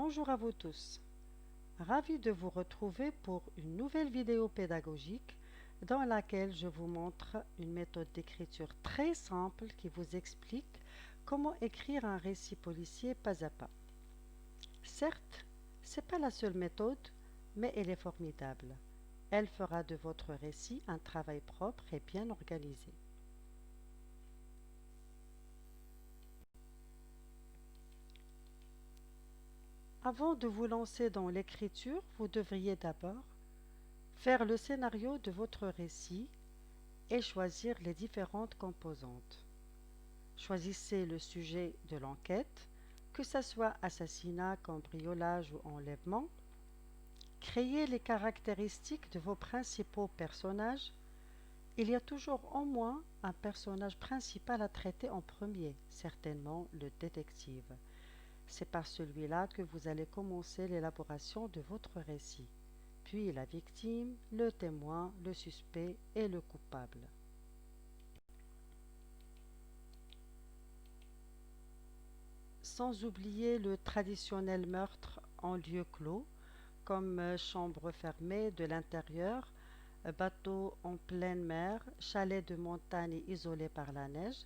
Bonjour à vous tous. Ravi de vous retrouver pour une nouvelle vidéo pédagogique dans laquelle je vous montre une méthode d'écriture très simple qui vous explique comment écrire un récit policier pas à pas. Certes, ce n'est pas la seule méthode, mais elle est formidable. Elle fera de votre récit un travail propre et bien organisé. Avant de vous lancer dans l'écriture, vous devriez d'abord faire le scénario de votre récit et choisir les différentes composantes. Choisissez le sujet de l'enquête, que ce soit assassinat, cambriolage ou enlèvement. Créez les caractéristiques de vos principaux personnages. Il y a toujours au moins un personnage principal à traiter en premier, certainement le détective. C'est par celui-là que vous allez commencer l'élaboration de votre récit, puis la victime, le témoin, le suspect et le coupable. Sans oublier le traditionnel meurtre en lieu clos, comme chambre fermée de l'intérieur, bateau en pleine mer, chalet de montagne isolé par la neige,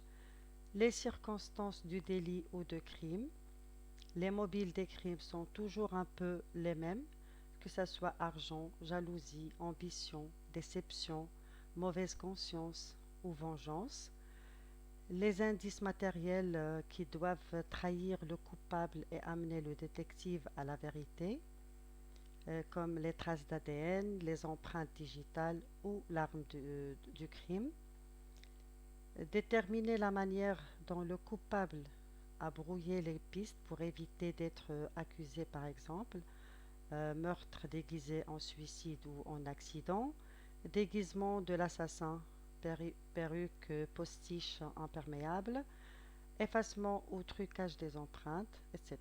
les circonstances du délit ou de crime. Les mobiles des crimes sont toujours un peu les mêmes, que ce soit argent, jalousie, ambition, déception, mauvaise conscience ou vengeance. Les indices matériels qui doivent trahir le coupable et amener le détective à la vérité, comme les traces d'ADN, les empreintes digitales ou l'arme du crime. Déterminer la manière dont le coupable a brouillé les pistes pour éviter d'être accusé, par exemple, meurtre déguisé en suicide ou en accident, déguisement de l'assassin, perruque, postiche imperméable, effacement ou trucage des empreintes, etc.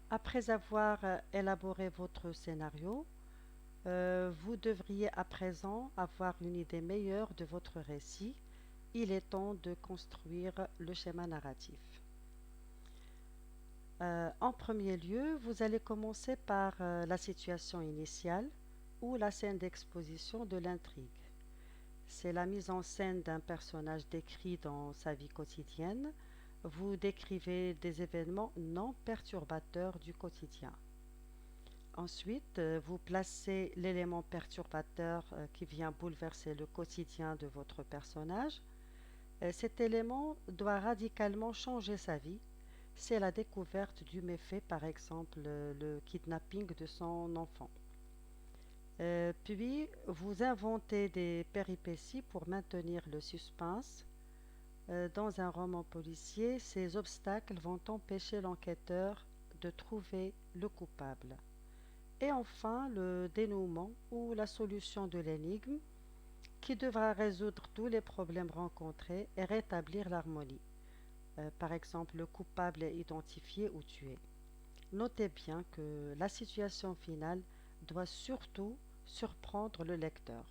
Après avoir élaboré votre scénario, vous devriez à présent avoir une idée meilleure de votre récit. Il est temps de construire le schéma narratif. En premier lieu, vous allez commencer par la situation initiale ou la scène d'exposition de l'intrigue. C'est la mise en scène d'un personnage décrit dans sa vie quotidienne. Vous décrivez des événements non perturbateurs du quotidien. Ensuite, vous placez l'élément perturbateur qui vient bouleverser le quotidien de votre personnage. Cet élément doit radicalement changer sa vie. C'est la découverte du méfait, par exemple le kidnapping de son enfant. Puis, vous inventez des péripéties pour maintenir le suspense. Dans un roman policier, ces obstacles vont empêcher l'enquêteur de trouver le coupable. Et enfin, le dénouement ou la solution de l'énigme qui devra résoudre tous les problèmes rencontrés et rétablir l'harmonie. Par exemple, le coupable est identifié ou tué. Notez bien que la situation finale doit surtout surprendre le lecteur.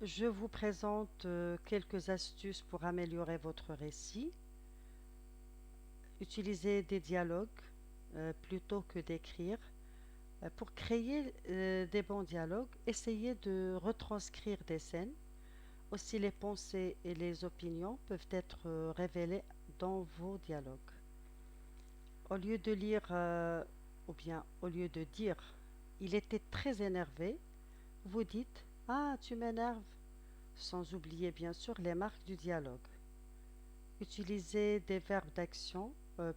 Je vous présente quelques astuces pour améliorer votre récit. Utilisez des dialogues plutôt que d'écrire. Pour créer des bons dialogues, essayez de retranscrire des scènes. Aussi, les pensées et les opinions peuvent être révélées dans vos dialogues. Au lieu de lire, ou bien au lieu de dire, il était très énervé, vous dites, ah, tu m'énerves, sans oublier bien sûr les marques du dialogue. Utilisez des verbes d'action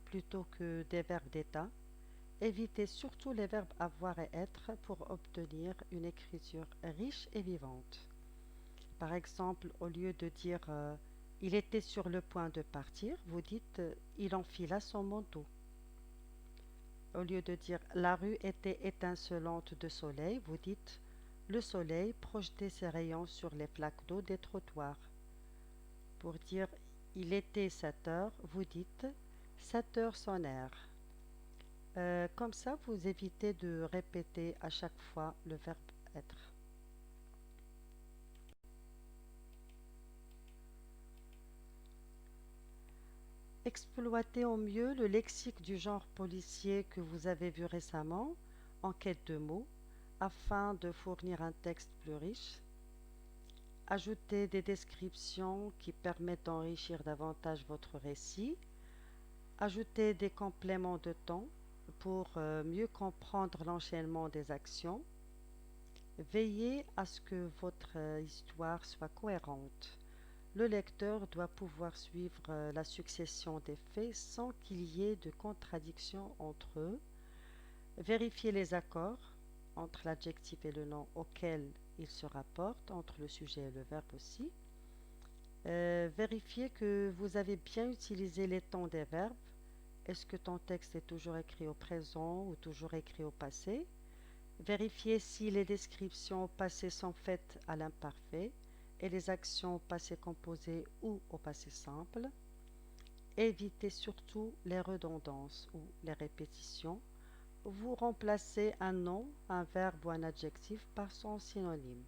plutôt que des verbes d'état. Évitez surtout les verbes avoir et être pour obtenir une écriture riche et vivante. Par exemple, au lieu de dire il était sur le point de partir, vous dites il enfila son manteau. Au lieu de dire la rue était étincelante de soleil, vous dites le soleil projetait ses rayons sur les plaques d'eau des trottoirs. Pour dire il était 7 heures, vous dites 7 heures sonnèrent. Comme ça, vous évitez de répéter à chaque fois le verbe être. Exploitez au mieux le lexique du genre policier que vous avez vu récemment, en quête de mots, afin de fournir un texte plus riche. Ajoutez des descriptions qui permettent d'enrichir davantage votre récit. Ajoutez des compléments de temps pour mieux comprendre l'enchaînement des actions. Veillez à ce que votre histoire soit cohérente. Le lecteur doit pouvoir suivre la succession des faits sans qu'il y ait de contradiction entre eux. Vérifiez les accords entre l'adjectif et le nom auquel il se rapporte, entre le sujet et le verbe aussi. Vérifiez que vous avez bien utilisé les temps des verbes. Est-ce que ton texte est toujours écrit au présent ou toujours écrit au passé? Vérifiez si les descriptions au passé sont faites à l'imparfait et les actions au passé composé ou au passé simple. Évitez surtout les redondances ou les répétitions. Vous remplacez un nom, un verbe ou un adjectif par son synonyme.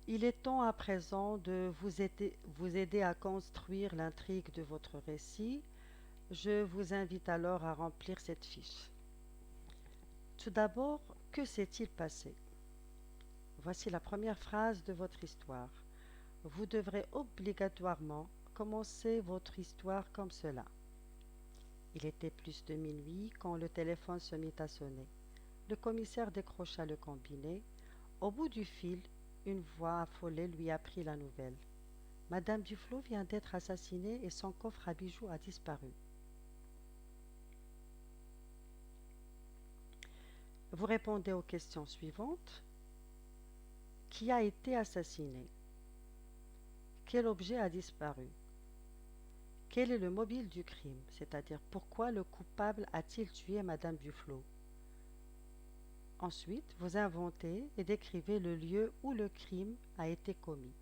Il est temps à présent de vous aider à construire l'intrigue de votre récit. Je vous invite alors à remplir cette fiche. Tout d'abord, que s'est-il passé? Voici la première phrase de votre histoire. Vous devrez obligatoirement commencer votre histoire comme cela. Il était plus de minuit quand le téléphone se mit à sonner. Le commissaire décrocha le combiné. Au bout du fil, une voix affolée lui apprit la nouvelle. Madame Duflo vient d'être assassinée et son coffre à bijoux a disparu. Vous répondez aux questions suivantes. Qui a été assassiné? Quel objet a disparu? Quel est le mobile du crime? C'est-à-dire pourquoi le coupable a-t-il tué Madame Duflo? Ensuite, vous inventez et décrivez le lieu où le crime a été commis.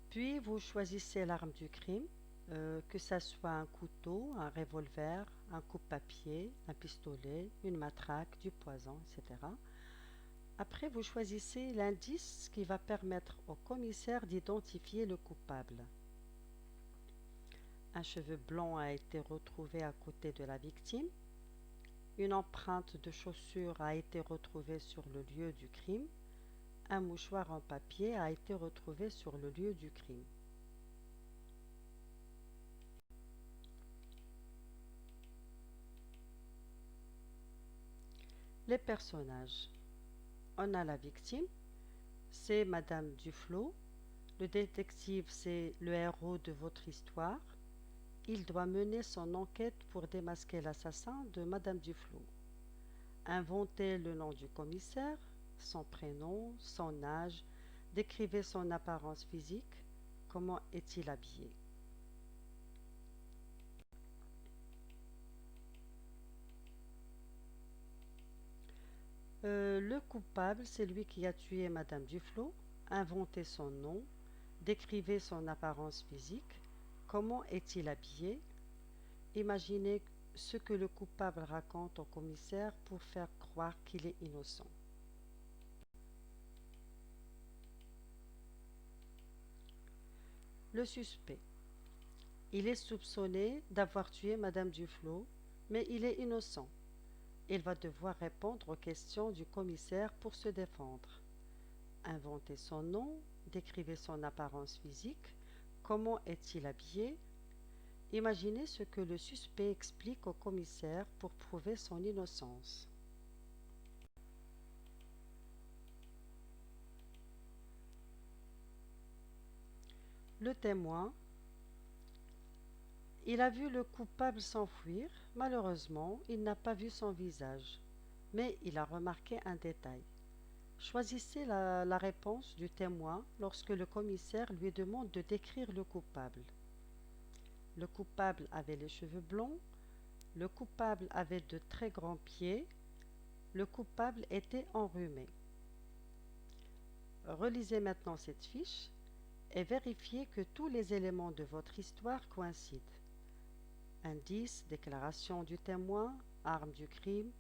Puis, vous choisissez l'arme du crime, que ça soit un couteau, un revolver, un coupe-papier, un pistolet, une matraque, du poison, etc. Après, vous choisissez l'indice qui va permettre au commissaire d'identifier le coupable. Un cheveu blanc a été retrouvé à côté de la victime. Une empreinte de chaussure a été retrouvée sur le lieu du crime. Un mouchoir en papier a été retrouvé sur le lieu du crime. Les personnages. On a la victime, c'est Madame Duflo. Le détective, c'est le héros de votre histoire. Il doit mener son enquête pour démasquer l'assassin de Madame Duflo. Inventez le nom du commissaire, son prénom, son âge, décrivez son apparence physique, comment est-il habillé. Le coupable, c'est lui qui a tué Madame Duflo. Inventez son nom, décrivez son apparence physique, comment est-il habillé. Imaginez ce que le coupable raconte au commissaire pour faire croire qu'il est innocent. Le suspect. Il est soupçonné d'avoir tué Madame Duflo, mais il est innocent. Il va devoir répondre aux questions du commissaire pour se défendre. Inventez son nom, décrivez son apparence physique, comment est-il habillé. Imaginez ce que le suspect explique au commissaire pour prouver son innocence. Le témoin. Il a vu le coupable s'enfuir. Malheureusement, il n'a pas vu son visage, mais il a remarqué un détail. Choisissez la réponse du témoin lorsque le commissaire lui demande de décrire le coupable. Le coupable avait les cheveux blonds, le coupable avait de très grands pieds, Le coupable était enrhumé. Relisez maintenant cette fiche et vérifiez que tous les éléments de votre histoire coïncident. Indice, déclaration du témoin, arme du crime.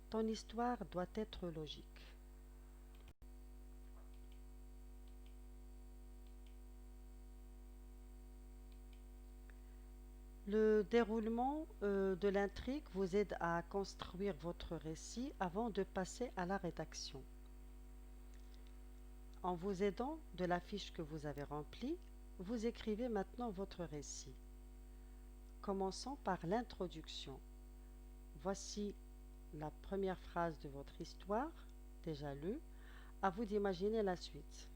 Ton histoire doit être logique. Le déroulement de l'intrigue vous aide à construire votre récit avant de passer à la rédaction. En vous aidant de la fiche que vous avez remplie, vous écrivez maintenant votre récit. Commençons par l'introduction. Voici la première phrase de votre histoire, déjà lue. À vous d'imaginer la suite.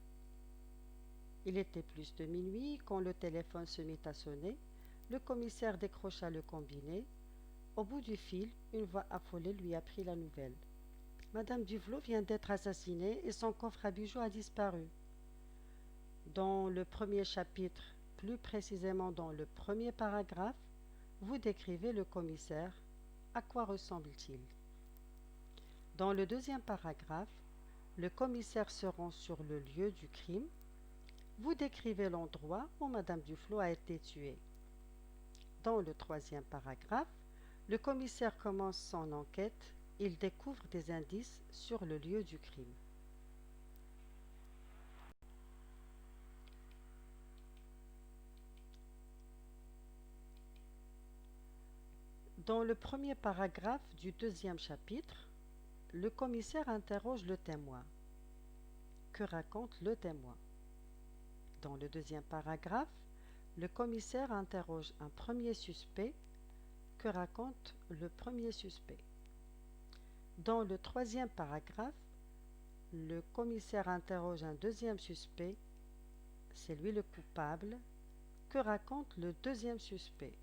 Il était plus de minuit quand le téléphone se mit à sonner. Le commissaire décrocha le combiné. Au bout du fil, une voix affolée lui apprit la nouvelle. Madame Duvlot vient d'être assassinée et son coffre à bijoux a disparu. Dans le premier chapitre, plus précisément dans le premier paragraphe, vous décrivez le commissaire. À quoi ressemble-t-il? Dans le deuxième paragraphe, le commissaire se rend sur le lieu du crime. Vous décrivez l'endroit où Madame Duflot a été tuée. Dans le troisième paragraphe, le commissaire commence son enquête. Il découvre des indices sur le lieu du crime. Dans le premier paragraphe du deuxième chapitre, le commissaire interroge le témoin. Que raconte le témoin? Dans le deuxième paragraphe, le commissaire interroge un premier suspect. Que raconte le premier suspect? Dans le troisième paragraphe, le commissaire interroge un deuxième suspect. C'est lui le coupable. Que raconte le deuxième suspect?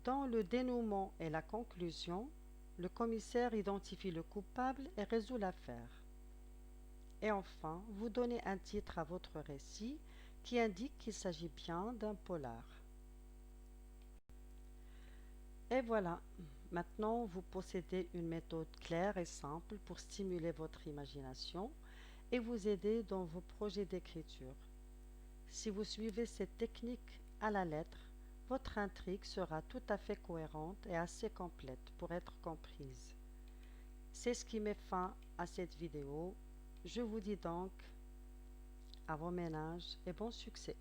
Dans le dénouement et la conclusion, le commissaire identifie le coupable et résout l'affaire. Et enfin, vous donnez un titre à votre récit qui indique qu'il s'agit bien d'un polar. Et voilà, maintenant vous possédez une méthode claire et simple pour stimuler votre imagination et vous aider dans vos projets d'écriture. Si vous suivez cette technique à la lettre, votre intrigue sera tout à fait cohérente et assez complète pour être comprise. C'est ce qui met fin à cette vidéo. Je vous dis donc à vos ménages et bon succès.